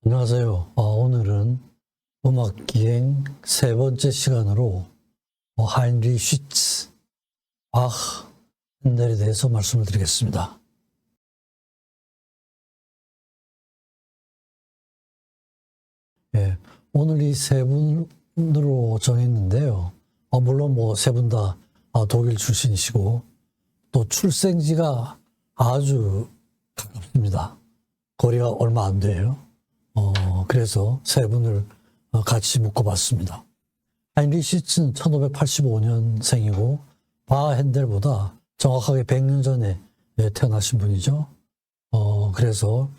안녕하세요. 오늘은 음악기행 세 번째 시간으로 하인리 슈츠, 바흐, 핸델에 대해서 말씀을 드리겠습니다. 예, 오늘 이 세 분으로 정했는데요. 물론 세 분 다 독일 출신이시고 또 출생지가 아주 가깝습니다. 거리가 얼마 안 돼요. 그래서 세 분을 같이 묶어봤습니다. 하인리 슈츠는 1585년생이고 바흐 핸델보다 정확하게 100년 전에 태어나신 분이죠. 그래서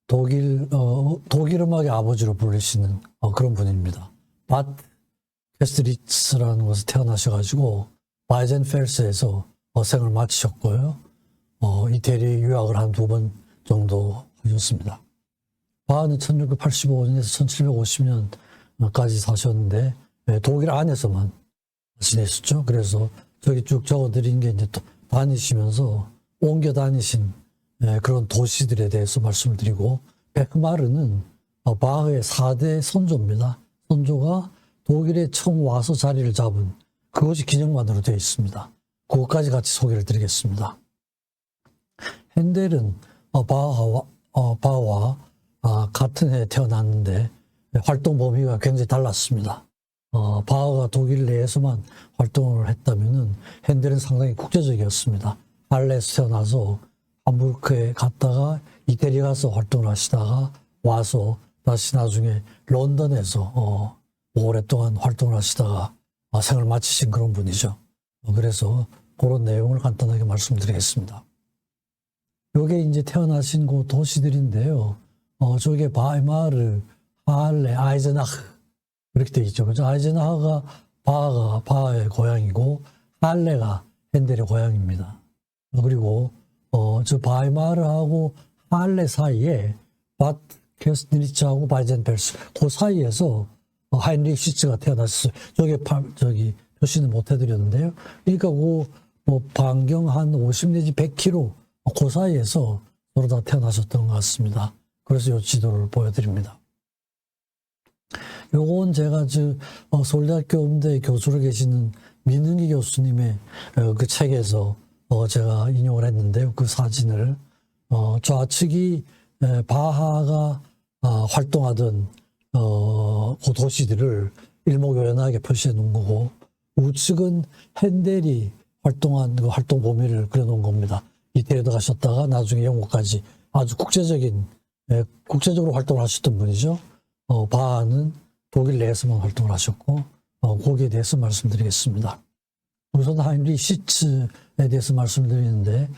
독일 음악의 아버지로 불리시는 그런 분입니다. 바트 캐스트리츠라는 곳에 태어나셔가지고 바이젠펠스에서 생을 마치셨고요. 이태리 유학을 한 2번 정도 하셨습니다. 바흐는 1685년에서 1750년까지 사셨는데 독일 안에서만 지내셨죠. 그래서 저기 쭉 적어드린 게 이제 또 다니시면서 옮겨 다니신 그런 도시들에 대해서 말씀을 드리고, 베크마르는 바흐의 4대 선조입니다. 선조가 독일에 처음 와서 자리를 잡은 그것이 기념관으로 되어 있습니다. 그것까지 같이 소개를 드리겠습니다. 핸델은 바흐와 같은 해에 태어났는데 활동 범위가 굉장히 달랐습니다. 바흐가 독일 내에서만 활동을 했다면은 핸델은 상당히 국제적이었습니다. 할레에서 태어나서 함부르크에 갔다가 이태리 가서 활동을 하시다가 와서 다시 나중에 런던에서 오랫동안 활동을 하시다가 생을 마치신 그런 분이죠. 그래서 그런 내용을 간단하게 말씀드리겠습니다. 요게 이제 태어나신 그 도시들인데요. 저게 바이마르, 할레, 아이젠하흐 이렇게 되어 있죠. 그죠? 아이젠하흐가 바흐의 고향이고 할레가 핸델의 고향입니다. 그리고 저 바이마르하고 할레 사이에 바트 캐스트리츠하고 바이젠펠스 그 사이에서 하인리 슈츠가 태어났어요. 저기 표시는 못 해드렸는데요. 그러니까 반경 한 50 내지 100km 그 사이에서 서로 다 태어나셨던 것 같습니다. 그래서 이 지도를 보여드립니다. 요건 제가 서울대학교 음대 교수로 계시는 민흥기 교수님의 그 책에서 제가 인용을 했는데요. 그 사진을 좌측이 바하가 활동하던 그 도시들을 일목요연하게 표시해 놓은 거고, 우측은 핸델이 활동한 그 활동 범위를 그려놓은 겁니다. 이태리도 가셨다가 나중에 영국까지 아주 국제적으로 활동을 하셨던 분이죠. 바하는 독일 내에서만 활동을 하셨고, 거기에 대해서 말씀드리겠습니다. 우선 하인리 슈츠에 대해서 말씀드리는데,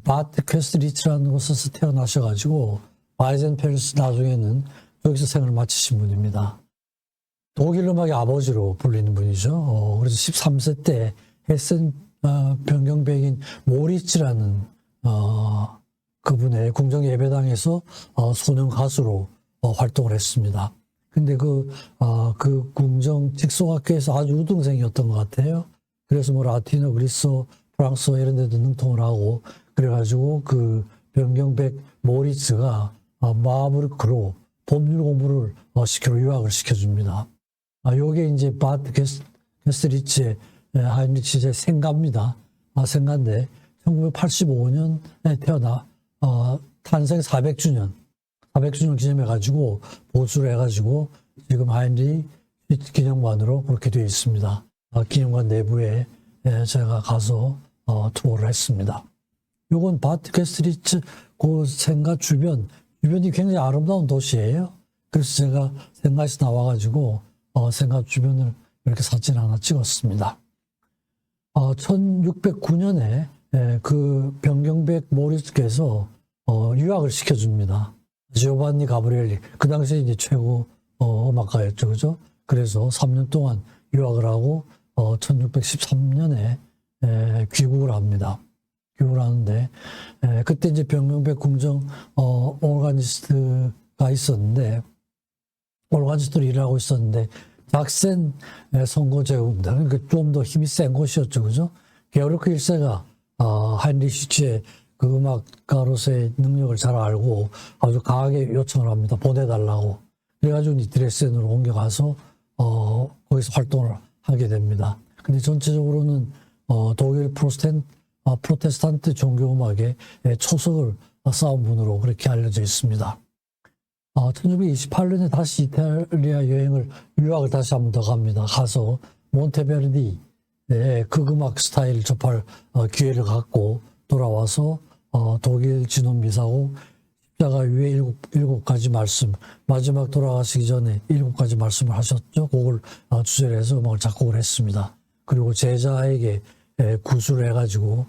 바트 캐스트리츠라는 곳에서 태어나셔가지고 바이젠펠스 나중에는 여기서 생을 마치신 분입니다. 독일 음악의 아버지로 불리는 분이죠. 그래서 13세 때 헤센 변경백인 모리츠라는 그분의 궁정 예배당에서 소년 가수로 활동을 했습니다. 근데 그 궁정 직송학교에서 아주 우등생이었던 것 같아요. 그래서 라틴어, 그리스어, 프랑스어 이런 데도 능통을 하고, 그래가지고 그 변경백 모리츠가 마부르크로 법률 공부를 시키러 유학을 시켜줍니다. 요게 이제 바트 게스트리츠의 하인리치의 생가입니다. 생가인데 1985년에 태어나 탄생 400주년 기념해가지고 보수를 해가지고 지금 하인리 기념관으로 그렇게 되어 있습니다. 기념관 내부에 제가 가서 투어를 했습니다. 요건 바트 게스트리츠 그 생가 주변이 굉장히 아름다운 도시예요. 그래서 제가 생가에서 나와가지고 생가 주변을 이렇게 사진 하나 찍었습니다. 1609년에 그 변경백 모리츠께서 유학을 시켜줍니다. 지오반니 가브리엘리, 그 당시에 이제 최고 음악가였죠, 그죠? 그래서 3년 동안 유학을 하고 1613년에 귀국을 합니다. 귀국을 하는데 그때 이제 변경백 궁정 오르가니스트가 있었는데, 오르가니스트로 일을 하고 있었는데 작센 선거 제국입니다. 그러니까 좀 더 힘이 센 곳이었죠, 그죠? 게오르크 1세가 하인리 슈츠의 그 음악가로서의 능력을 잘 알고 아주 강하게 요청을 합니다. 보내달라고. 그래가지고 이 드레스덴으로 옮겨가서 거기서 활동을 하게 됩니다. 근데 전체적으로는 독일 프로테스탄트 종교음악의 초석을 쌓은 분으로 그렇게 알려져 있습니다. 1928년에 다시 이탈리아 유학을 다시 한 번 더 갑니다. 가서 몬테베르디의 극음악 스타일을 접할 기회를 갖고 돌아와서 독일 진원 미사곡 십자가 위에 일곱 가지 말씀, 마지막 돌아가시기 전에 7가지 말씀을 하셨죠. 그걸 주제로 해서 음악을 작곡을 했습니다. 그리고 제자에게 구술을 해가지고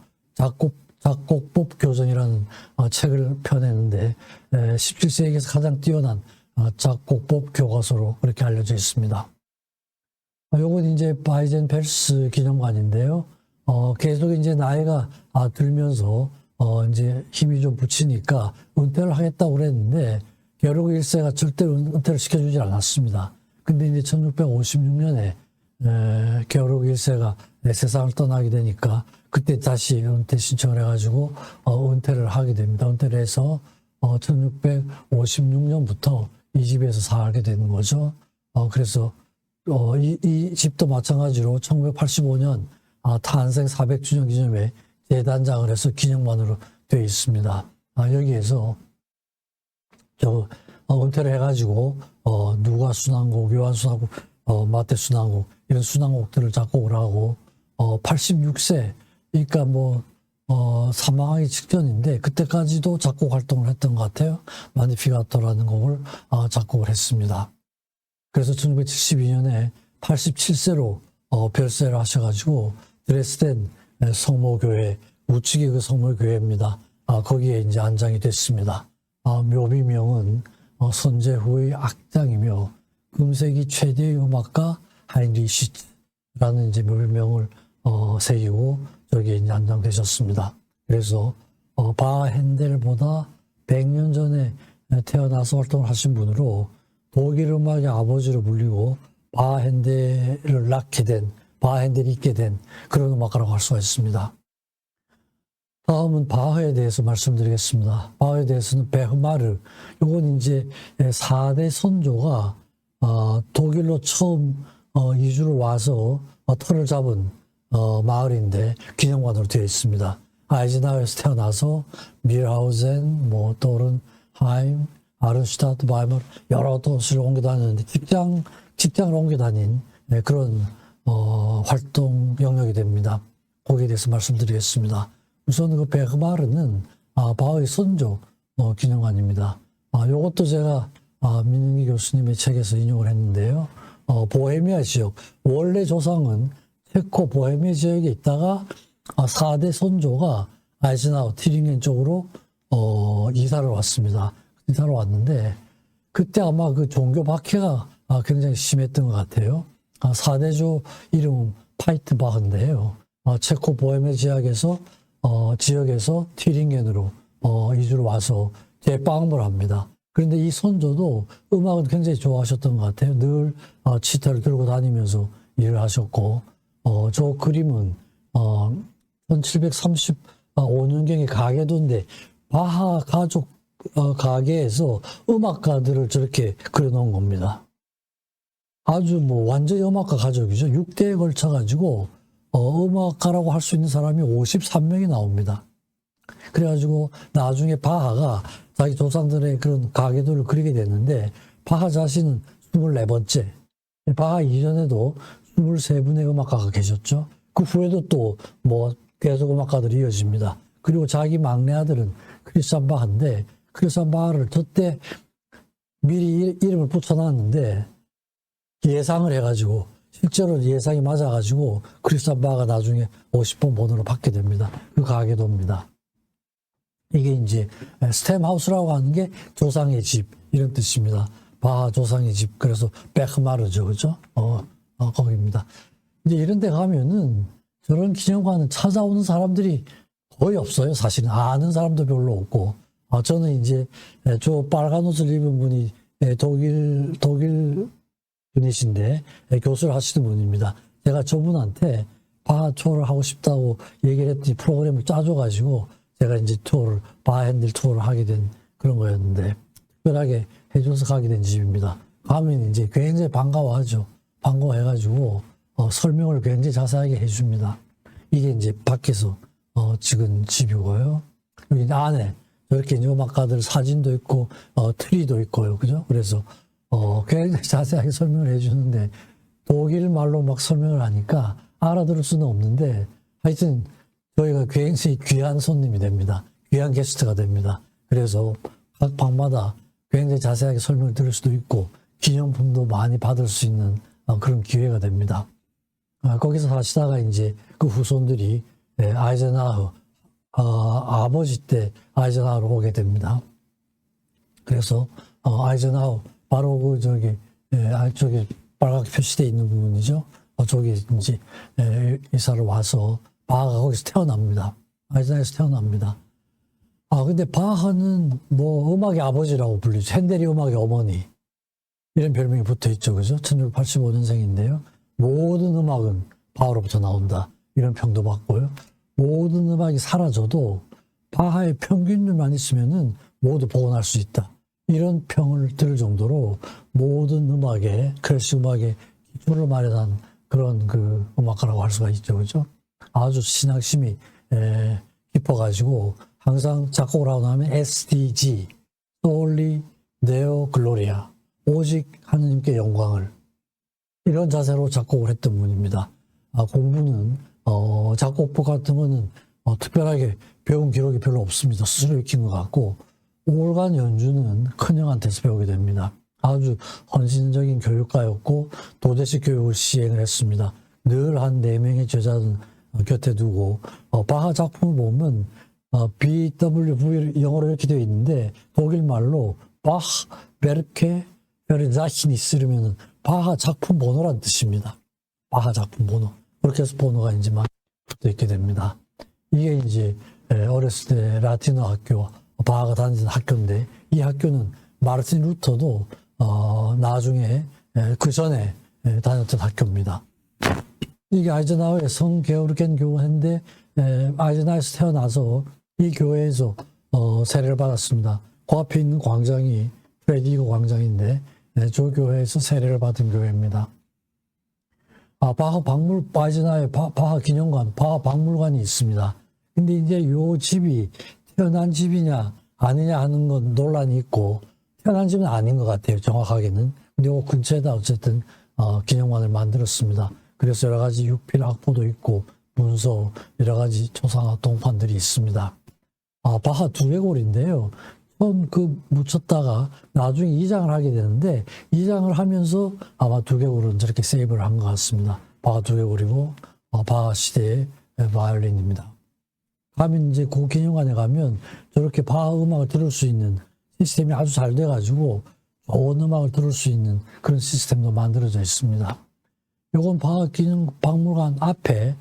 작곡법 교정이라는 책을 펴내는데 17세기에서 가장 뛰어난 작곡법 교과서로 그렇게 알려져 있습니다. 요건 이제 바이젠펠스 기념관인데요. 계속 이제 나이가 들면서 이제 힘이 좀 붙이니까 은퇴를 하겠다고 그랬는데 게오르그 1세가 절대로 은퇴를 시켜주지 않았습니다. 근데 이제 1656년에 게오르그 1세가 세상을 떠나게 되니까 그때 다시 은퇴 신청을 해가지고 은퇴를 하게 됩니다. 은퇴를 해서 1656년부터 이 집에서 살게 되는 거죠. 그래서 이 집도 마찬가지로 1985년 탄생 400주년 기념회 재단장을 해서 기념관으로 되어 있습니다. 여기에서 은퇴를 해가지고 누가 순환곡, 요한 순환곡, 마태 순환곡 이런 순환곡들을 작곡을 하고 86세 그러니까 사망하기 직전인데 그때까지도 작곡 활동을 했던 것 같아요. 마니피가토라는 곡을 작곡을 했습니다. 그래서 1972년에 87세로 별세를 하셔가지고 드레스덴 성모교회, 우측이 그 성모교회입니다. 거기에 이제 안장이 됐습니다. 묘비명은 선제후의 악장이며 금세기 최대의 음악가 하인리 시츠라는 이제 묘비명을 새기고 저기에 이제 안장되셨습니다. 그래서 바 핸델보다 100년 전에 태어나서 활동을 하신 분으로 독일 음악의 아버지로 불리고 바 핸델을 낳게 된, 바 핸델이 있게 된 그런 음악가라고 할 수가 있습니다. 다음은 바흐에 대해서 말씀드리겠습니다. 바흐에 대해서는 베흐마르, 요건 이제 4대 선조가 독일로 처음 이주를 와서 터를 잡은 마을인데 기념관으로 되어 있습니다. 아이젠하워에서 태어나서 밀하우젠, 도른하임, 아른슈타트, 바이머 여러 도시를 옮겨 다녔는데 직장을 옮겨 다닌 그런 활동 영역이 됩니다. 거기에 대해서 말씀드리겠습니다. 우선 그 베흐마르는 바흐의 선조 기념관입니다. 요것도 제가 민은기 교수님의 책에서 인용을 했는데요. 보헤미아 지역, 원래 조상은 체코 보헤미아 지역에 있다가 4대 선조가 아이젠하워 티링겐 쪽으로 이사를 왔습니다. 이사를 왔는데 그때 아마 그 종교 박해가 굉장히 심했던 것 같아요. 4대조 이름은 파이트바흐인데요. 체코 보헤미아 지역에서 티링겐으로 이주를 와서 재방문을 합니다. 그런데 이 선조도 음악은 굉장히 좋아하셨던 것 같아요. 늘 치타를 들고 다니면서 일을 하셨고 저 그림은 1735년경의 가게도인데 바하 가족 가게에서 음악가들을 저렇게 그려놓은 겁니다. 아주 완전히 음악가 가족이죠. 6대에 걸쳐가지고 음악가라고 할 수 있는 사람이 53명이 나옵니다. 그래가지고 나중에 바하가 자기 조상들의 그런 가계도를 그리게 됐는데 바하 자신은 24번째, 바하 이전에도 23분의 음악가가 계셨죠. 그 후에도 또 계속 음악가들이 이어집니다. 그리고 자기 막내 아들은 크리스찬 바하인데 크리스찬 바하를 저때 미리 이름을 붙여놨는데 예상을 해가지고 실제로 예상이 맞아가지고 크리스찬 바하가 나중에 50번 번호로 받게 됩니다. 그 가계도입니다. 이게 이제 스템하우스라고 하는 게 조상의 집 이런 뜻입니다. 바하 조상의 집. 그래서 베흐마르죠, 그죠? 거기입니다. 이제 이런 데 가면은 저런 기념관은 찾아오는 사람들이 거의 없어요. 사실은 아는 사람도 별로 없고. 저는 이제 저 빨간 옷을 입은 분이 독일 분이신데 교수를 하시는 분입니다. 제가 저분한테 바하 투어를 하고 싶다고 얘기를 했더니 프로그램을 짜줘가지고 제가 이제 바하 핸들 투어를 하게 된 그런 거였는데, 특별하게 해줘서 가게 된 집입니다. 가면 이제 굉장히 반가워하죠. 반가워해가지고, 설명을 굉장히 자세하게 해줍니다. 이게 이제 밖에서, 찍은 집이고요. 여기 안에, 이렇게 음악가들 사진도 있고, 트리도 있고요. 그죠? 그래서, 굉장히 자세하게 설명을 해주는데, 독일 말로 막 설명을 하니까 알아들을 수는 없는데, 하여튼, 저희가 굉장히 귀한 손님이 됩니다. 귀한 게스트가 됩니다. 그래서 각 방마다 굉장히 자세하게 설명을 들을 수도 있고, 기념품도 많이 받을 수 있는 그런 기회가 됩니다. 거기서 사시다가 이제 그 후손들이 아이젠하워, 아버지 때 아이젠하워로 오게 됩니다. 그래서 아이젠하워, 바로 그 저기 빨갛게 표시되어 있는 부분이죠. 저기 이제 이사를 와서 바하가 거기서 태어납니다. 아이젠하워에서 태어납니다. 근데 바하는 뭐 음악의 아버지라고 불리죠. 핸델이 음악의 어머니. 이런 별명이 붙어 있죠. 그죠? 1685년생인데요. 모든 음악은 바하로부터 나온다. 이런 평도 받고요. 모든 음악이 사라져도 바하의 평균율만 있으면은 모두 복원할 수 있다. 이런 평을 들을 정도로 모든 음악에, 클래식 음악에 기초를 마련한 그런 그 음악가라고 할 수가 있죠. 그죠? 아주 신앙심이 깊어가지고 항상 작곡을 하고 나면 SDG, Soli Deo Gloria, 오직 하느님께 영광을, 이런 자세로 작곡을 했던 분입니다. 공부는 작곡법 같은 거는 특별하게 배운 기록이 별로 없습니다. 스스로 익힌 것 같고, 오르간 연주는 큰형한테서 배우게 됩니다. 아주 헌신적인 교육가였고 도제식 교육을 시행을 했습니다. 늘 한 4명의 제자는 곁에 두고, 바하 작품을 보면 BWV 영어로 이렇게 되어 있는데 독일 말로 바흐 베르케 베르자히니스 이러면은 바하 작품 번호란 뜻입니다. 바하 작품 번호. 그렇게 해서 번호가 이제 막 붙어 있게 됩니다. 이게 이제 어렸을 때 라틴어 학교, 바하가 다니던 학교인데, 이 학교는 마르틴 루터도 나중에 그 전에 다녔던 학교입니다. 이게 아이젠하워의 성 게오르겐 교회인데, 아이젠하워에서 태어나서 이 교회에서 세례를 받았습니다. 그 앞에 있는 광장이 프레디거 광장인데, 저 교회에서 세례를 받은 교회입니다. 아이젠하워의 바하 기념관, 바하 박물관이 있습니다. 근데 이제 요 집이 태어난 집이냐 아니냐 하는 건 논란이 있고, 태어난 집은 아닌 것 같아요, 정확하게는. 근데 요 근처에다 어쨌든 기념관을 만들었습니다. 그래서 여러 가지 육필 학보도 있고 문서, 여러 가지 초상화 동판들이 있습니다. 바하 두개골인데요. 처음 묻혔다가 나중에 이장을 하게 되는데, 이장을 하면서 아마 두개골은 저렇게 세이브를 한 것 같습니다. 바하 두개골이고 바하 시대의 바이올린입니다. 가면 이제 그 기념관에 가면 저렇게 바하 음악을 들을 수 있는 시스템이 아주 잘 돼가지고 좋은 음악을 들을 수 있는 그런 시스템도 만들어져 있습니다. 요건 바하 기념 박물관 앞에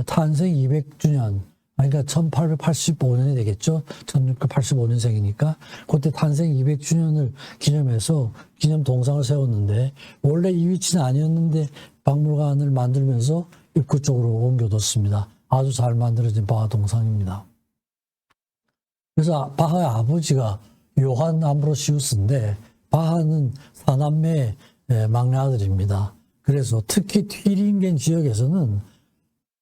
탄생 200주년, 그러니까 1885년이 되겠죠. 1685년생이니까 그때 탄생 200주년을 기념해서 기념 동상을 세웠는데, 원래 이 위치는 아니었는데 박물관을 만들면서 입구 쪽으로 옮겨뒀습니다. 아주 잘 만들어진 바하 동상입니다. 그래서 바하의 아버지가 요한 암브로시우스인데, 바하는 4남매의 막내 아들입니다. 그래서 특히 튀링겐 지역에서는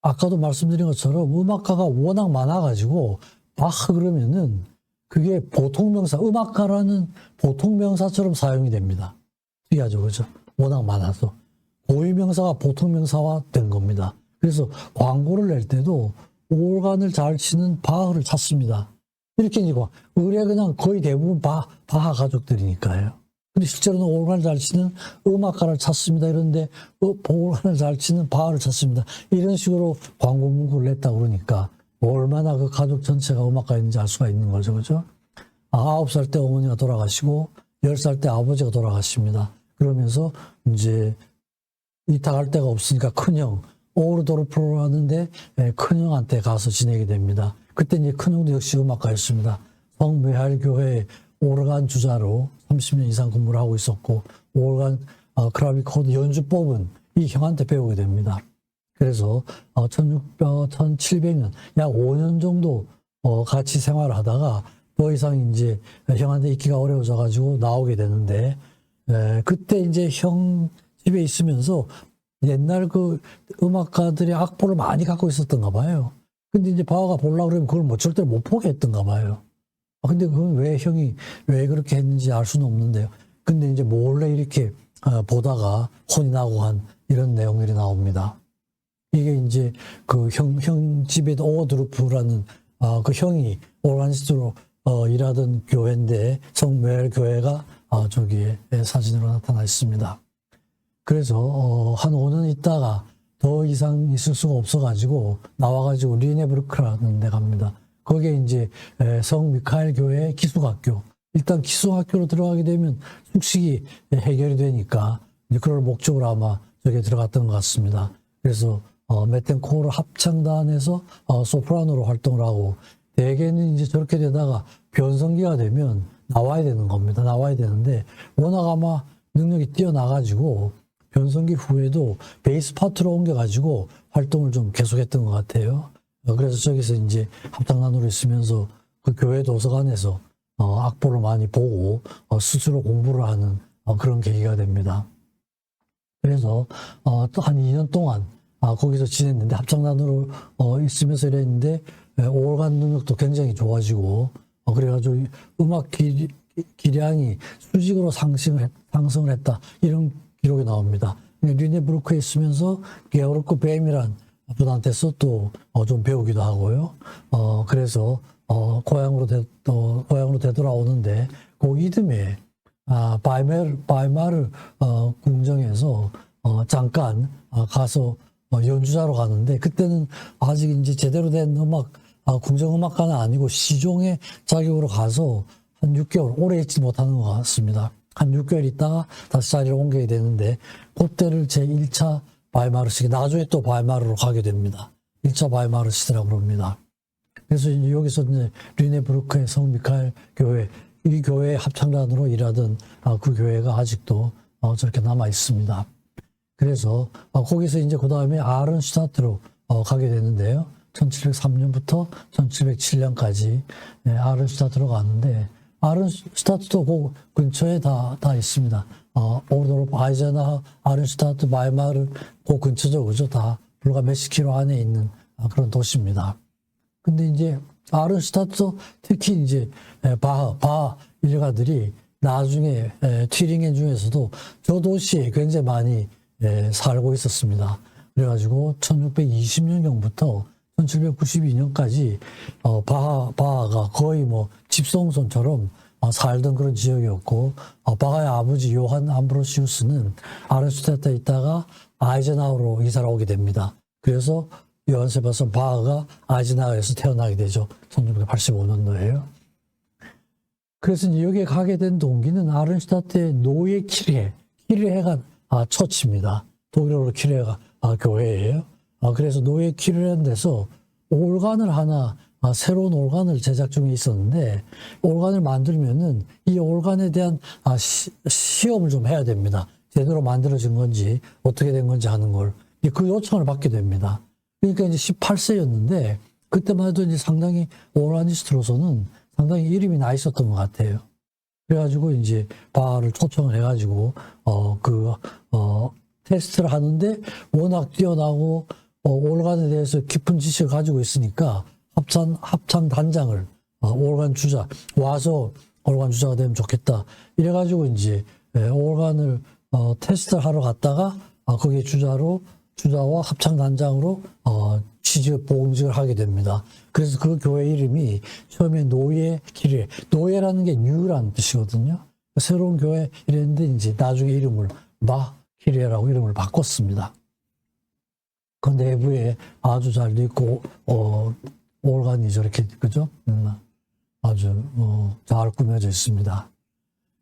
아까도 말씀드린 것처럼 음악가가 워낙 많아가지고 바흐 그러면은 그게 보통명사, 음악가라는 보통명사처럼 사용이 됩니다. 특이하죠, 그죠? 워낙 많아서 고유명사가 보통명사화 된 겁니다. 그래서 광고를 낼 때도 오르간을 잘 치는 바흐를 찾습니다. 이렇게 이거 의뢰 그냥 거의 대부분 바하 가족들이니까요. 근데 실제로는 오르간을 잘 치는 음악가를 찾습니다. 이런데 오르간을 잘 치는 바하를 찾습니다. 이런 식으로 광고 문구를 냈다고 그러니까 얼마나 그 가족 전체가 음악가인지 알 수가 있는 거죠. 그죠? 9살 때 어머니가 돌아가시고 10살 때 아버지가 돌아가십니다. 그러면서 이제 이탁할 데가 없으니까 큰형 오르도르프로 하는데 큰형한테 가서 지내게 됩니다. 그때 이제 큰형도 역시 음악가였습니다. 성미하일 교회 오르간 주자로 30년 이상 근무를 하고 있었고, 오르간 크라비코드 연주법은 이 형한테 배우게 됩니다. 그래서 1700년, 약 5년 정도 같이 생활을 하다가 더 이상 이제 형한테 있기가 어려워져가지고 나오게 되는데, 그때 이제 형 집에 있으면서 옛날 그 음악가들의 악보를 많이 갖고 있었던가 봐요. 근데 이제 바하가 보려고 그러면 그걸 뭐 절대로 못 보게 했던가 봐요. 근데 그건 왜 형이 왜 그렇게 했는지 알 수는 없는데요. 근데 이제 몰래 이렇게 보다가 혼이 나고 한 이런 내용들이 나옵니다. 이게 이제 그 형 집에 오드루프라는 그 형이 오르가니스트로 일하던 교회인데 성묘엘 교회가 저기에 사진으로 나타나 있습니다. 그래서 한 5년 있다가 더 이상 있을 수가 없어가지고 나와가지고 리네브르크라는 데 갑니다. 거기에 이제 성 미카엘 교회 기숙학교. 일단 기숙학교로 들어가게 되면 숙식이 해결이 되니까 이제 그럴 목적으로 아마 저기에 들어갔던 것 같습니다. 그래서 메텐코르 합창단에서 소프라노로 활동을 하고 대개는 이제 저렇게 되다가 변성기가 되면 나와야 되는 겁니다. 나와야 되는데 워낙 아마 능력이 뛰어나가지고 변성기 후에도 베이스 파트로 옮겨가지고 활동을 좀 계속했던 것 같아요. 그래서 저기서 이제 합창단으로 있으면서 그 교회 도서관에서 악보를 많이 보고 스스로 공부를 하는 그런 계기가 됩니다. 그래서 또 한 2년 동안 거기서 지냈는데 합창단으로 있으면서 이랬는데 오or간 능력도 굉장히 좋아지고 그래가지고 음악 기량이 수직으로 상승을 했다 이런 기록이 나옵니다. 류네부르크에 있으면서 게오르크 뱀이란 분한테서 또 좀 배우기도 하고요. 그래서 고향으로 되돌아오는데 그 이듬해 바이마르 궁정에서 잠깐 가서 연주자로 가는데 그때는 아직 이제 제대로 된 궁정음악가는 아니고 시종의 자격으로 가서 한 6개월 오래 있지 못하는 것 같습니다. 한 6개월 있다가 다시 자리를 옮겨야 되는데 그때를 제1차 바이마르 시기 나중에 또 바이마르로 가게 됩니다. 1차 바이마르 시대라고 그럽니다. 그래서 이제 여기서 이제 류네부르크의 성 미카엘 교회 이 교회의 합창단으로 일하던 그 교회가 아직도 저렇게 남아 있습니다. 그래서 거기서 이제 그 다음에 아른슈타트로 가게 되는데요. 1703년부터 1707년까지 아른슈타트로 가는데 아른슈타트도 그 근처에 다 있습니다. 오르도르프, 아이젠하워, 아른슈타트, 바이마르 그 근처죠, 그죠? 다 불과 몇십 킬로 안에 있는 그런 도시입니다. 근데 이제 아른슈타트 특히 이제 바하 일가들이 나중에 튀링겐 중에서도 저 도시에 굉장히 많이 살고 있었습니다. 그래가지고 1620년경부터 1792년까지 바하가 거의 뭐 집성촌처럼 살던 그런 지역이었고 바하의 아버지 요한 암브로시우스는 아른슈타트에 있다가 아이젠하워로 이사를 오게 됩니다. 그래서 요한 세바스찬 바하가 아이젠하워에서 태어나게 되죠. 1685년도에요. 그래서 여기에 가게 된 동기는 아른슈타트의 노예 키르헤가 처치입니다. 독일어로 키르헤가 교회예요. 그래서 노예 키르헤라는 데서 올간을 하나 새로운 올간을 제작 중에 있었는데 올간을 만들면은 이 올간에 대한 시험을 좀 해야 됩니다. 제대로 만들어진 건지 어떻게 된 건지 하는 걸 그 요청을 받게 됩니다. 그러니까 이제 18세였는데 그때만 해도 이제 상당히 오르가니스트로서는 상당히 이름이 나 있었던 것 같아요. 그래가지고 이제 바하를 초청을 해가지고 테스트를 하는데 워낙 뛰어나고 올간에 대해서 깊은 지식을 가지고 있으니까 합창 단장을 올간 주자 와서 올간 주자가 되면 좋겠다. 이래가지고 이제 올간을 테스트를 하러 갔다가 거기에 주자와 합창 단장으로 봉직을 하게 됩니다. 그래서 그 교회 이름이 처음에 노예 키르헤, 노예라는 게 뉴라는 뜻이거든요. 새로운 교회 이랬는데 이제 나중에 이름을 키르헤라고 이름을 바꿨습니다. 그 내부에 아주 잘 돼 있고 올간이 저렇게 그죠? 아주 잘 꾸며져 있습니다.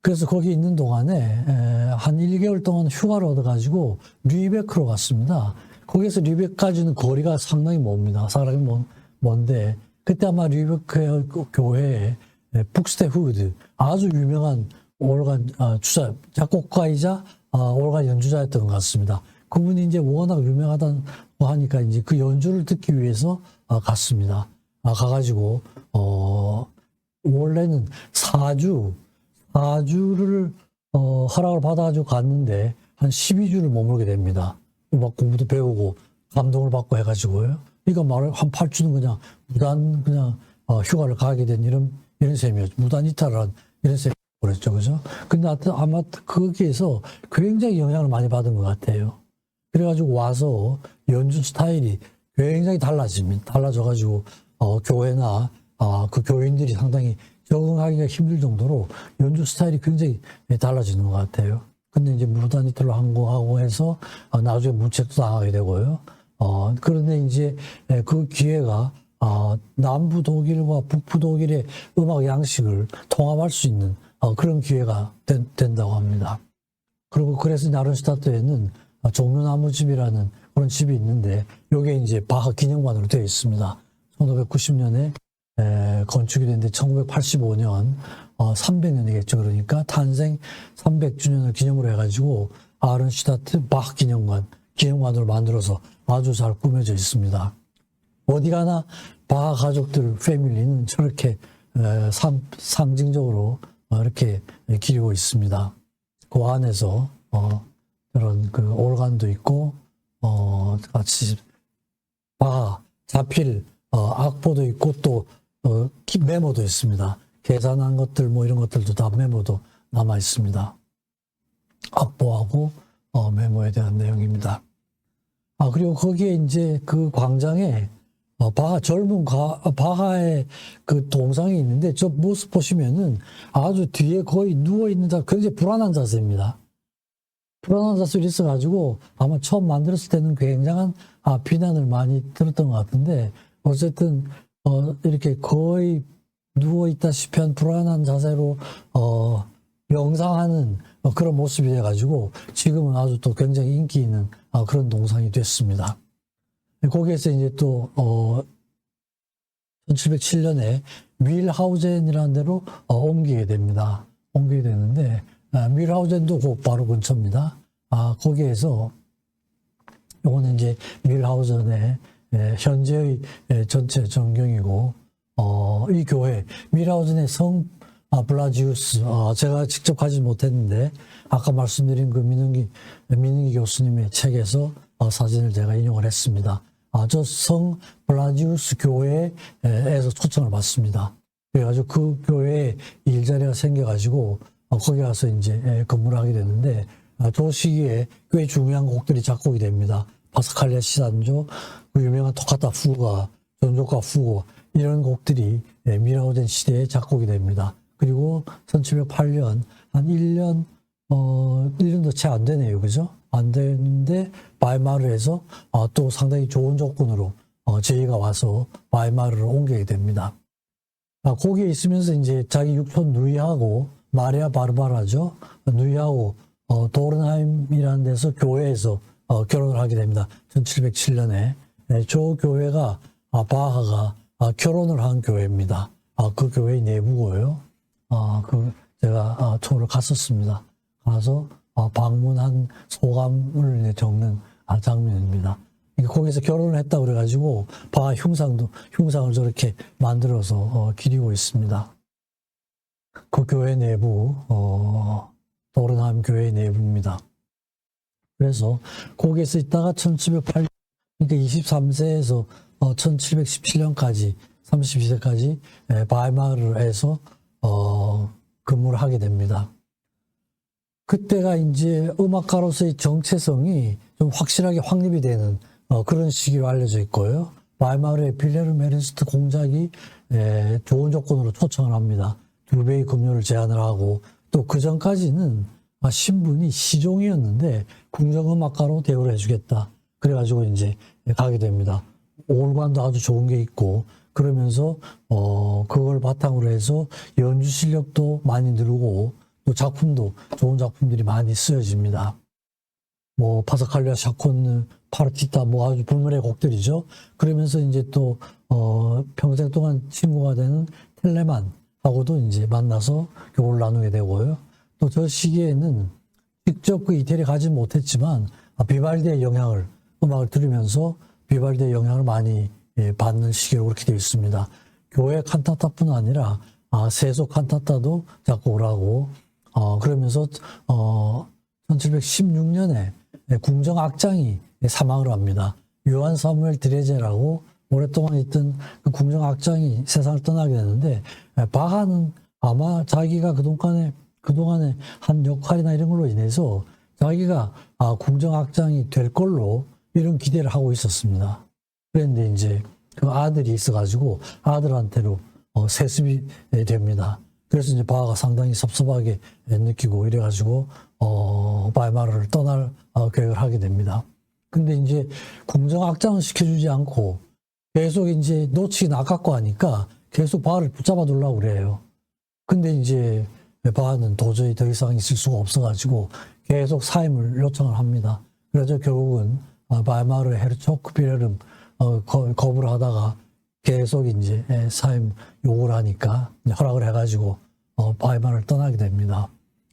그래서 거기 있는 동안에 한 1개월 동안 휴가를 얻어가지고 류베크로 갔습니다. 거기서 류베크까지는 거리가 상당히 멉니다. 사람이 먼데 그때 아마 류베크의 교회에 북스테후드 아주 유명한 올간 주자 작곡가이자 올간 연주자였던 것 같습니다. 그분이 이제 워낙 유명하다고 하니까 이제 그 연주를 듣기 위해서 갔습니다. 가가지고 원래는 4주를 허락을 받아가지고 갔는데 한 12주를 머물게 됩니다. 막 공부도 배우고 감동을 받고 해가지고요. 그러니까 말을 한 8주는 그냥 무단 그냥 휴가를 가게 된 이런 셈이었죠. 무단 이탈을 한 이런 셈이 그랬죠, 그죠? 근데 아마 거기에서 굉장히 영향을 많이 받은 것 같아요. 그래가지고 와서 연주 스타일이 굉장히 달라져가지고 교회나 그 교인들이 상당히 적응하기가 힘들 정도로 연주 스타일이 굉장히 달라지는 것 같아요. 근데 이제 무단 이탈로 항공하고 해서 나중에 문책도 당하게 되고요. 그런데 이제 그 기회가 남부 독일과 북부 독일의 음악 양식을 통합할 수 있는 그런 기회가 된다고 합니다. 그리고 그래서 나른슈타트에는 종려나무집이라는 그런 집이 있는데 이게 이제 바하 기념관으로 되어 있습니다. 1590년에 건축이 됐는데 1985년 300년이겠죠. 그러니까 탄생 300주년을 기념으로 해가지고 아른슈타트 바하 기념관으로 만들어서 아주 잘 꾸며져 있습니다. 어디 가나 바하 가족들 패밀리는 저렇게 상징적으로 이렇게 기리고 있습니다. 그 안에서 그런 그 올간도 있고 같이 바하 자필 악보도 있고 또 메모도 있습니다. 계산한 것들 뭐 이런 것들도 다 메모도 남아 있습니다. 악보하고 메모에 대한 내용입니다. 그리고 거기에 이제 그 광장에 젊은 바하의 그 동상이 있는데 저 모습 보시면은 아주 뒤에 거의 누워있는 굉장히 불안한 자세입니다. 불안한 자세로 있어가지고 아마 처음 만들었을 때는 굉장한 비난을 많이 들었던 것 같은데 어쨌든 이렇게 거의 누워있다시피 한 불안한 자세로 명상하는 그런 모습이 돼가지고 지금은 아주 또 굉장히 인기 있는 그런 동상이 됐습니다. 거기에서 이제 또 1707년에 윌하우젠이라는 데로 옮기게 됩니다. 옮기게 되는데 윌하우젠도 그 바로 근처입니다. 거기에서 요거는 이제 윌하우젠의 현재의 전체 전경이고 이 교회 윌하우젠의 성 블라지우스 제가 직접 가지 못했는데 아까 말씀드린 그 민은기 교수님의 책에서 사진을 제가 인용을 했습니다. 저 성 블라지우스 교회에서 초청을 받습니다. 그래가지고 그 교회에 일자리가 생겨가지고 거기 가서 이제 근무를 하게 되는데 저 시기에 꽤 중요한 곡들이 작곡이 됩니다. 파스칼리아 시단조, 그 유명한 토카타 fuga, 전조가 fugo 이런 곡들이 윌하우젠 시대에 작곡이 됩니다. 그리고 1708년 한 1년도 채 안 되네요. 그죠? 안 되는데 바이마르에서 또 상당히 좋은 조건으로 제의가 와서 바이마르를 옮기게 됩니다. 거기에 있으면서 이제 자기 육촌 누이하고 마리아 바르바라죠. 누이하고 도른하임이라는 데서 교회에서 결혼을 하게 됩니다. 1707년에 저 교회가 바하가 결혼을 한 교회입니다. 그 교회 내부고요. 제가 투어를 갔었습니다. 가서 방문한 소감을 적는 장면입니다. 거기서 결혼을 했다 그래가지고 바하 흉상을 저렇게 만들어서 기리고 있습니다. 그 교회 내부 도른하임 교회 내부입니다. 그래서 거기에서 있다가 1708년 그러니까 23세에서 1717년까지 32세까지 바이마르에서 근무를 하게 됩니다. 그때가 이제 음악가로서의 정체성이 좀 확실하게 확립이 되는 그런 시기로 알려져 있고요. 바이마르의 빌헤르 메른스트 공작이 좋은 조건으로 초청을 합니다. 2배의 급료를 제안을 하고 또 그 전까지는 신분이 시종이었는데 궁정음악가로 대우를 해주겠다. 그래가지고 이제 가게 됩니다. 올관도 아주 좋은 게 있고 그러면서 그걸 바탕으로 해서 연주 실력도 많이 늘고 또 작품도 좋은 작품들이 많이 쓰여집니다. 뭐 파스칼리아 샤콘느 파르티타 뭐 아주 불문의 곡들이죠. 그러면서 이제 또 평생 동안 친구가 되는 텔레만하고도 이제 만나서 교를 나누게 되고요. 또 저 시기에는 직접 그 이태리에 가지 못했지만 비발디의 영향을 음악을 들으면서 비발디의 영향을 많이 받는 시기로 그렇게 되어 있습니다. 교회 칸타타뿐 아니라 세속 칸타타도 작곡을 하고 그러면서 1716년에 궁정악장이 사망을 합니다. 요한 사무엘 드레제라고 오랫동안 있던 그 궁정악장이 세상을 떠나게 되는데 바하는 아마 자기가 그동안에 한 역할이나 이런 걸로 인해서 자기가 궁정악장이 될 걸로 이런 기대를 하고 있었습니다. 그런데 이제 그 아들이 있어가지고 아들한테로 세습이 됩니다. 그래서 이제 바하가 상당히 섭섭하게 느끼고 이래가지고 바이마르를 떠날 계획을 하게 됩니다. 근데 이제 궁정악장은 시켜주지 않고 계속 이제 놓치긴 아깝고 하니까 계속 바하를 붙잡아 두려고 그래요. 근데 이제 바하는 도저히 더 이상 있을 수가 없어가지고 계속 사임을 요청을 합니다. 그래서 결국은 바이마르의 헤르초크 비레름 거부를 하다가 계속 이제 사임 요구를 하니까 허락을 해가지고 바이마르를 떠나게 됩니다.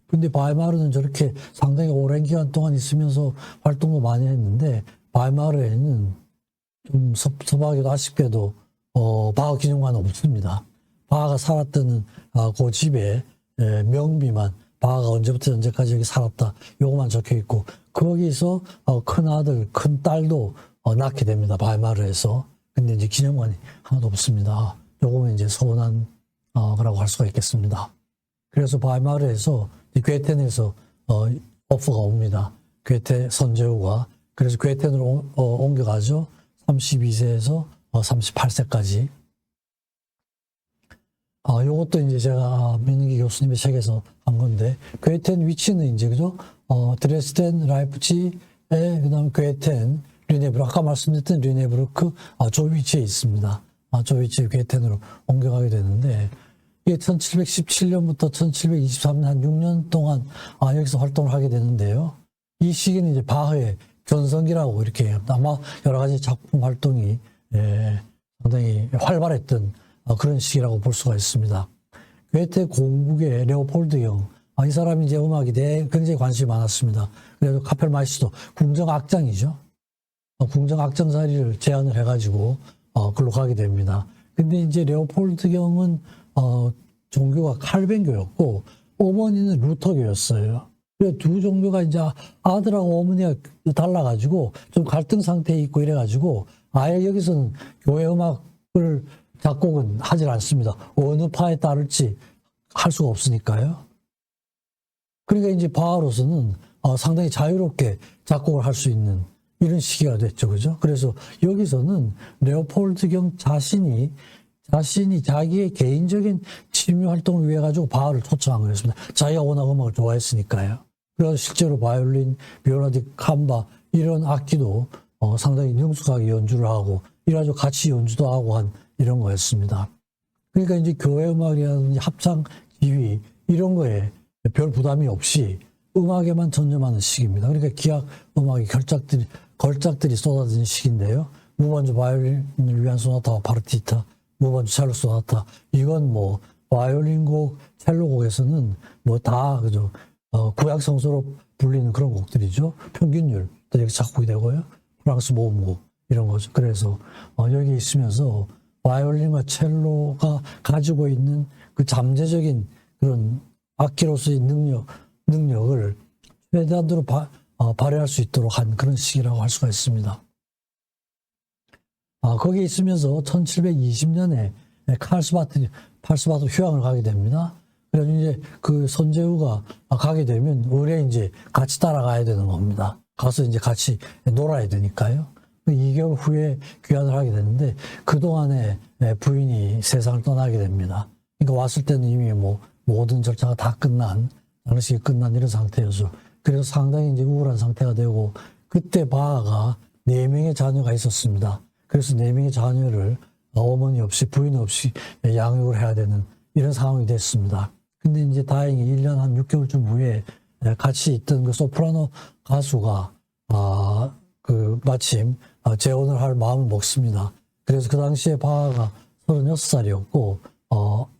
근데 바이마르는 저렇게 상당히 오랜 기간 동안 있으면서 활동도 많이 했는데 바이마르에는 좀 섭섭하기도 아쉽게도 바하 기념관은 없습니다. 바하가 살았던 그 집에 명비만 바하가 언제부터 언제까지 여기 살았다 요거만 적혀 있고 거기서 큰 아들 큰 딸도 낳게 됩니다. 바이마르에서. 근데 이제 기념관이 하나도 없습니다. 요거면 이제 서운한 거라고 할 수가 있겠습니다. 그래서 바이마르에서 괴텐에서 오퍼가 옵니다. 괴테 선제후가. 그래서 괴텐으로 옮겨가죠. 32세에서 38세까지. 요것도 이제 제가 민은기 교수님의 책에서 한 건데, 괴텐 위치는 이제, 그죠? 드레스덴, 라이프치에, 그 다음에 괴텐, 르네브르크, 아까 말씀드렸던 르네브르크, 저 위치에 있습니다. 저 위치에 괴텐으로 옮겨가게 되는데, 이게 1717년부터 1723년 한 6년 동안 여기서 활동을 하게 되는데요. 이 시기는 이제 바흐의 전성기라고 이렇게 해요. 아마 여러 가지 작품 활동이 상당히 활발했던 그런 시기라고 볼 수가 있습니다. 괴테 공국의 레오폴드 형, 이 사람이 이제 음악에 대해 굉장히 관심이 많았습니다. 그래서 카펠마이스터 궁정악장이죠. 궁정악장 자리를 제안을 해가지고 글로 가게 됩니다. 근데 이제 레오폴드 형은 종교가 칼뱅교였고 어머니는 루터교였어요. 그래서 두 종교가 이제 아들하고 어머니가 달라가지고 좀 갈등 상태에 있고 이래가지고 아예 여기서는 교회 음악을 작곡은 하질 않습니다. 어느 파에 따를지 할 수가 없으니까요. 그러니까 이제 바하로서는 상당히 자유롭게 작곡을 할 수 있는 이런 시기가 됐죠. 그죠? 그래서 여기서는 레오폴드경 자신이 자기의 개인적인 취미 활동을 위해 가지고 바하를 초청한 거였습니다. 자기가 워낙 음악을 좋아했으니까요. 그래서 실제로 바이올린, 비올라 디 캄바 이런 악기도 상당히 능숙하게 연주를 하고 이래가지고 같이 연주도 하고 한 이런 거였습니다. 그러니까 이제 교회 음악이라든지 합창, 지휘 이런 거에 별 부담이 없이 음악에만 전념하는 시기입니다. 그러니까 기악 음악의 걸작들이 쏟아지는 시기인데요. 무반주 바이올린을 위한 소나타와 파르티타, 무반주 첼로 소나타, 이건 뭐 바이올린곡, 첼로곡에서는 뭐 다 그죠 구약 성소로 불리는 그런 곡들이죠. 평균율 또 여기 작곡이 되고요. 프랑스 모음곡 이런 거죠. 그래서 여기 있으면서 바이올린과 첼로가 가지고 있는 그 잠재적인 그런 악기로서의 능력을 최대한으로 발휘할 수 있도록 한 그런 시기라고 할 수가 있습니다. 거기에 있으면서 1720년에 팔스바트 휴양을 가게 됩니다. 그래서 이제 그 선제후가 가게 되면 의뢰 이제 같이 따라가야 되는 겁니다. 가서 이제 같이 놀아야 되니까요. 2개월 후에 귀환을 하게 되는데 그동안에 부인이 세상을 떠나게 됩니다. 그러니까 왔을 때는 이미 뭐 모든 절차가 다 끝난, 장례식이 끝난 이런 상태여서 그래서 상당히 이제 우울한 상태가 되고 그때 바하가 4명의 자녀가 있었습니다. 그래서 4명의 자녀를 어머니 없이 부인 없이 양육을 해야 되는 이런 상황이 됐습니다. 근데 이제 다행히 1년 한 6개월쯤 후에 같이 있던 그 소프라노 가수가 마침 재혼을 할 마음을 먹습니다. 그래서 그 당시에 바하가 36살이었고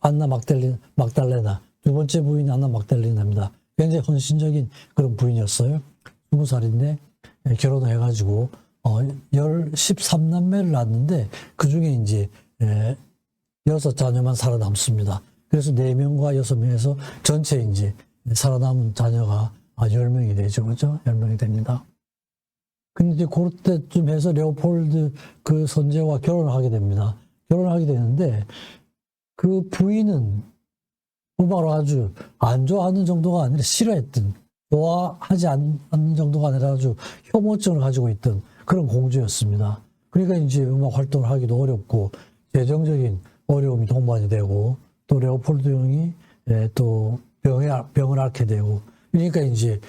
안나 막달레나 두 번째 부인이 안나 막달레나입니다. 굉장히 헌신적인 그런 부인이었어요. 20살인데 결혼을 해가지고 13남매를 낳았는데 그 중에 이제 6자녀만 살아남습니다. 그래서 4명과 6명에서 전체 이제 살아남은 자녀가 10명이 되죠. 그죠? 10명이 됩니다. 근데 이제 그때쯤 해서 레오폴드 그 선제와 결혼을 하게 됩니다. 결혼을 하게 되는데 그 부인은 음악을 아주 안 좋아하는 정도가 아니라 싫어했던, 좋아하지 않는 정도가 아니라 아주 혐오증을 가지고 있던 그런 공주였습니다. 그러니까 이제 음악 활동을 하기도 어렵고 재정적인 어려움이 동반이 되고 또 레오폴드 형이 또 병을 앓게 되고 그러니까 이제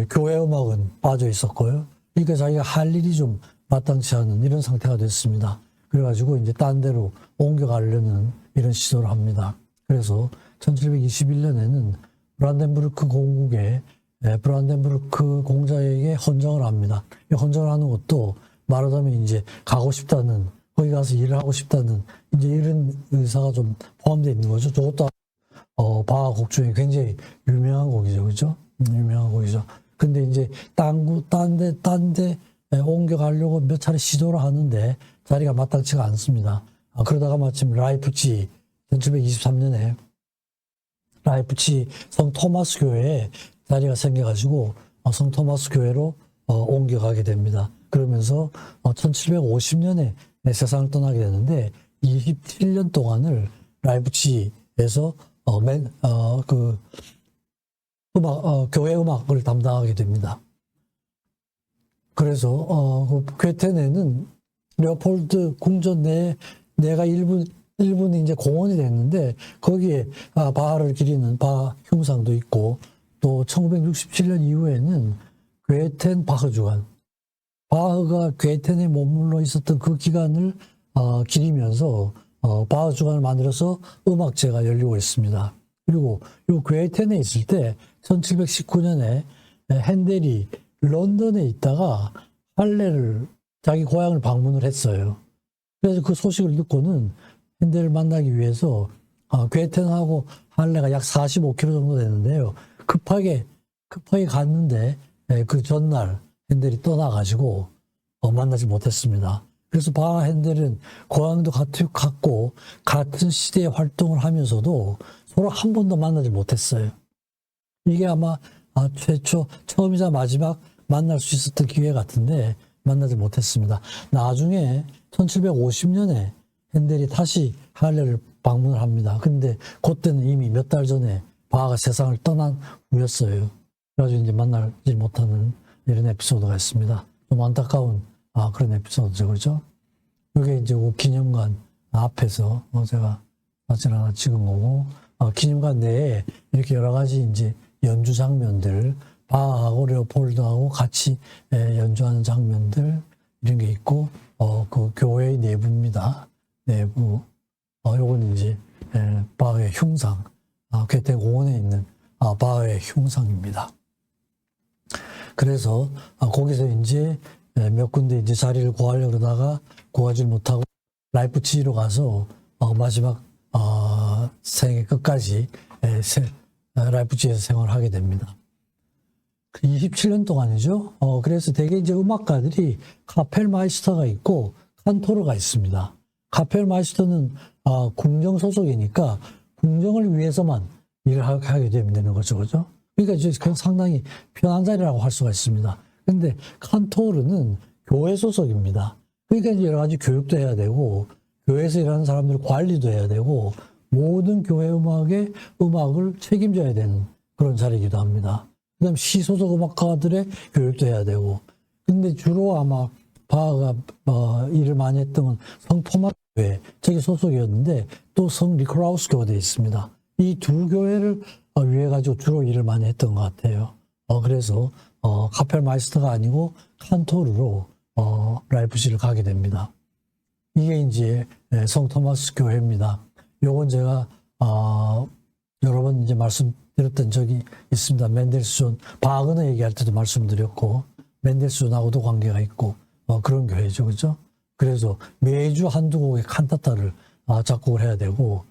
교회 음악은 빠져 있었고요. 그러니까 자기가 할 일이 좀 마땅치 않은 이런 상태가 됐습니다. 그래가지고 이제 딴 데로 옮겨가려는 이런 시도를 합니다. 그래서 1721년에는 브란덴부르크 공국의 브란덴부르크 공자에게 헌정을 합니다. 이 헌정을 하는 것도 말하자면 이제 가고 싶다는, 거기 가서 일을 하고 싶다는 이제 이런 의사가 좀 포함되어 있는 거죠. 저것도 바하 곡 중에 굉장히 유명한 곡이죠, 그죠? 유명한 곡이죠. 근데 이제 딴 데 옮겨가려고 몇 차례 시도를 하는데 자리가 마땅치가 않습니다. 그러다가 마침 라이프치 1723년에 라이프치 성 토마스 교회에 자리가 생겨가지고 성 토마스 교회로 옮겨가게 됩니다. 그러면서 1750년에 세상을 떠나게 되는데 27년 동안을 라이프치에서 교회 음악을 담당하게 됩니다. 그래서 괴테네는 레오폴드 궁전 내가 일부는 이제 공원이 됐는데 거기에 바하를 기리는 바하 흉상도 있고 또 1967년 이후에는 괴텐 바흐 주간, 바흐가 괴텐에 머물러 있었던 그 기간을 기리면서 바흐 주간을 만들어서 음악제가 열리고 있습니다. 그리고 이 괴텐에 있을 때 1719년에 핸델이 런던에 있다가 할레를 자기 고향을 방문을 했어요. 그래서 그 소식을 듣고는 핸델을 만나기 위해서 괴텐하고 할레가 약 45km 정도 되는데요. 급하게 갔는데 그 전날 핸델이 떠나가지고 만나지 못했습니다. 그래서 바하 핸델은 고향도 같고 같은 시대에 활동을 하면서도 서로 한 번도 만나지 못했어요. 이게 아마 처음이자 마지막 만날 수 있었던 기회 같은데 만나지 못했습니다. 나중에 1750년에 핸델이 다시 할레를 방문을 합니다. 근데 그때는 이미 몇 달 전에 바하가 세상을 떠난 후였어요. 그래가지고 이제 만나지 못하는 이런 에피소드가 있습니다. 좀 안타까운 그런 에피소드죠, 그죠? 이게 이제 기념관 앞에서 제가 사진 하나 찍은 거고, 기념관 내에 이렇게 여러 가지 이제 연주 장면들, 바하하고 레오폴드하고 같이 연주하는 장면들 이런 게 있고, 그 교회의 내부입니다. 내부. 요건 이제 바하의 흉상, 괴테 공원에 있는 바하의 흉상입니다. 그래서 거기서 이제 몇 군데 이제 자리를 구하려고 그러다가 구하지 못하고 라이프치히로 가서 마지막 생애 끝까지 라이프치히에서 생활하게 됩니다. 27년 동안이죠. 그래서 대개 이제 음악가들이 카펠마이스터가 있고 칸토르가 있습니다. 카펠마이스터는 궁정 소속이니까 궁정을 위해서만 일을 하게 되는 거죠, 그죠? 그러니까 이제 상당히 편한 자리라고 할 수가 있습니다. 근데 칸토르는 교회 소속입니다. 그러니까 이제 여러 가지 교육도 해야 되고, 교회에서 일하는 사람들 관리도 해야 되고, 모든 교회 음악을 책임져야 되는 그런 자리이기도 합니다. 그 다음 시소속 음악가들의 교육도 해야 되고, 근데 주로 아마 바하가 일을 많이 했던 건 성 토마스 교회, 저기 소속이었는데, 또 성 니콜라우스 교회도 있습니다. 이 두 교회를 위해 가지고 주로 일을 많이 했던 것 같아요. 그래서 카펠마이스터가 아니고 칸토르로 라이프치히를 가게 됩니다. 이게 이제 성 토마스 교회입니다. 요건 제가 여러 번 이제 말씀드렸던 적이 있습니다. 맨델스존 바그너 얘기할 때도 말씀드렸고 맨델스존하고도 관계가 있고 그런 교회죠, 그렇죠? 그래서 매주 한두 곡의 칸타타를 작곡을 해야 되고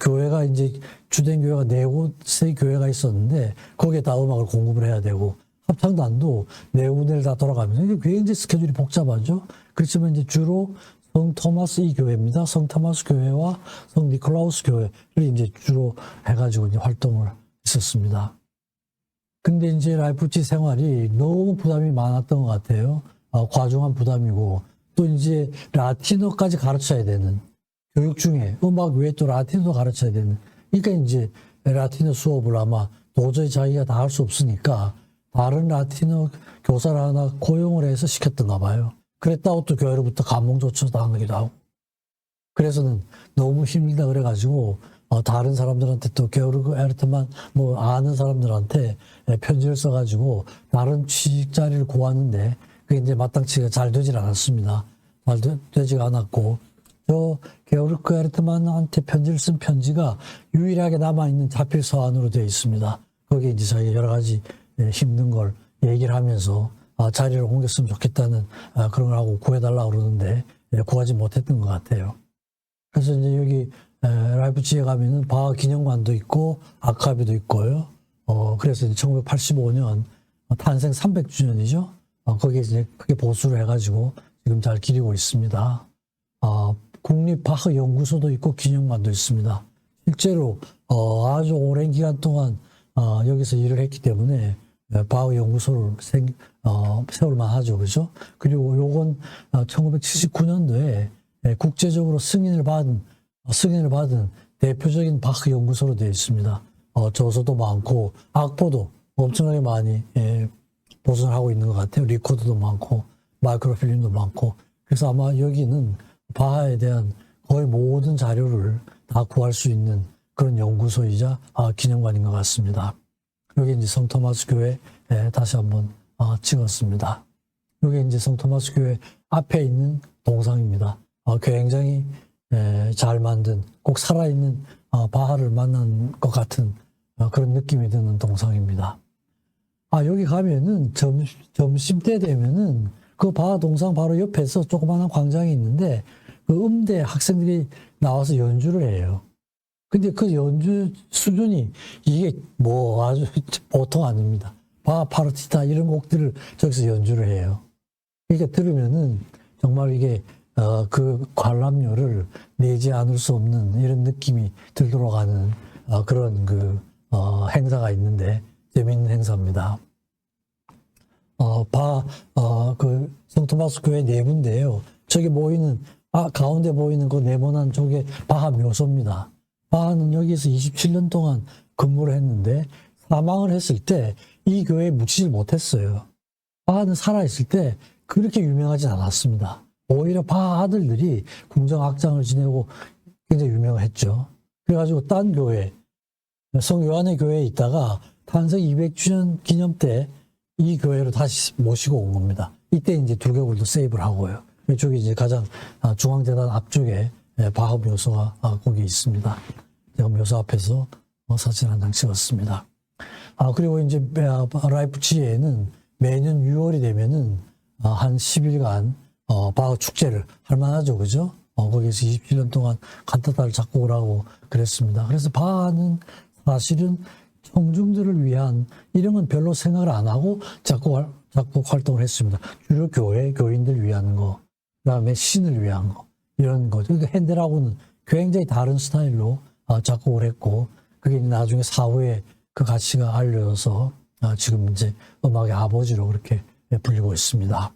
교회가 이제 주된 교회가 4곳의 교회가 있었는데 거기에 다 음악을 공급을 해야 되고 합창단도 네 군데를 다 돌아가면서 이게 굉장히 스케줄이 복잡하죠. 그렇지만 이제 주로 성 토마스 이 교회입니다. 성 토마스 교회와 성 니콜라우스 교회를 이제 주로 해가지고 이제 활동을 했었습니다. 근데 이제 라이프치 생활이 너무 부담이 많았던 것 같아요. 과중한 부담이고, 또 이제 라틴어까지 가르쳐야 되는, 교육 중에 음악 외에 또 라틴어도 가르쳐야 되는, 그러니까 이제 라틴어 수업을 아마 도저히 자기가 다 할 수 없으니까 다른 라틴어 교사를 하나 고용을 해서 시켰던가 봐요. 그랬다고 또 교회로부터 감봉 조치도 당하기도 하고. 그래서는 너무 힘들다 그래가지고 다른 사람들한테 또 게오르그 에르트만 뭐 아는 사람들한테 편지를 써가지고 다른 취직 자리를 구하는데 그게 이제 마땅치가 잘 되질 않았습니다. 잘 되지가 않았고 저 게오르그 에르트만한테 편지를 쓴 편지가 유일하게 남아있는 자필 서한으로 되어 있습니다. 거기에 이제 자기가 여러 가지 힘든 걸 얘기를 하면서 자리를 옮겼으면 좋겠다는 그런 걸 하고 구해달라고 그러는데 구하지 못했던 것 같아요. 그래서 이제 여기 라이프치히에 가면은 바하 기념관도 있고 아카비도 있고요. 그래서 이제 1985년 탄생 300주년이죠. 거기에 이제 크게 보수를 해가지고 지금 잘 기리고 있습니다. 국립 바하 연구소도 있고 기념관도 있습니다. 실제로 아주 오랜 기간 동안 여기서 일을 했기 때문에 바하 연구소를 세울만 하죠, 그죠? 그리고 요건 1979년도에 국제적으로 승인을 받은 대표적인 바흐 연구소로 되어 있습니다. 저서도 많고 악보도 엄청나게 많이 보존을 하고 있는 것 같아요. 리코더도 많고 마이크로필름도 많고. 그래서 아마 여기는 바하에 대한 거의 모든 자료를 다 구할 수 있는 그런 연구소이자 기념관인 것 같습니다. 여기 이제 성 토마스 교회 다시 한번 찍었습니다. 여기 이제 성 토마스 교회 앞에 있는 동상입니다. 굉장히 잘 만든, 꼭 살아있는 바하를 만난 것 같은 그런 느낌이 드는 동상입니다. 여기 가면은 점심때 되면은 그 바하 동상 바로 옆에서 조그마한 광장이 있는데 그 음대 학생들이 나와서 연주를 해요. 근데 그 연주 수준이 이게 뭐 아주 보통 아닙니다. 바하 파르티타 이런 곡들을 저기서 연주를 해요. 그러니까 들으면은 정말 이게 그 관람료를 내지 않을 수 없는 이런 느낌이 들도록 하는 그런 행사가 있는데 재미있는 행사입니다. 그 성토마스 교회 내부인데요. 저기 보이는 가운데 보이는 그 네모난 쪽에 바하 묘소입니다. 바하는 여기서 27년 동안 근무를 했는데 사망을 했을 때 이 교회에 묻히질 못했어요. 바하는 살아있을 때 그렇게 유명하진 않았습니다. 오히려 바하 아들들이 궁정악장을 지내고 굉장히 유명했죠. 그래가지고 딴 교회, 성 요한의 교회에 있다가 탄생 200주년 기념 때 이 교회로 다시 모시고 온 겁니다. 이때 이제 두 개월도 세이브를 하고요. 이쪽이 이제 가장 중앙재단 앞쪽에 바하 묘소가 거기 있습니다. 제가 묘소 앞에서 사진 한 장 찍었습니다. 그리고 이제 라이프치히에는 매년 6월이 되면은 한 10일간 바하 축제를 할 만하죠, 그죠? 거기에서 27년 동안 칸타타를 작곡을 하고 그랬습니다. 그래서 바하는 사실은 청중들을 위한 이런 건 별로 생각을 안 하고 작곡 활동을 했습니다. 주로 교인들 위한 거, 그 다음에 신을 위한 거, 이런 거. 그러니까 핸델하고는 굉장히 다른 스타일로 작곡을 했고, 그게 나중에 사후에 그 가치가 알려져서 지금 이제 음악의 아버지로 그렇게 불리고 있습니다.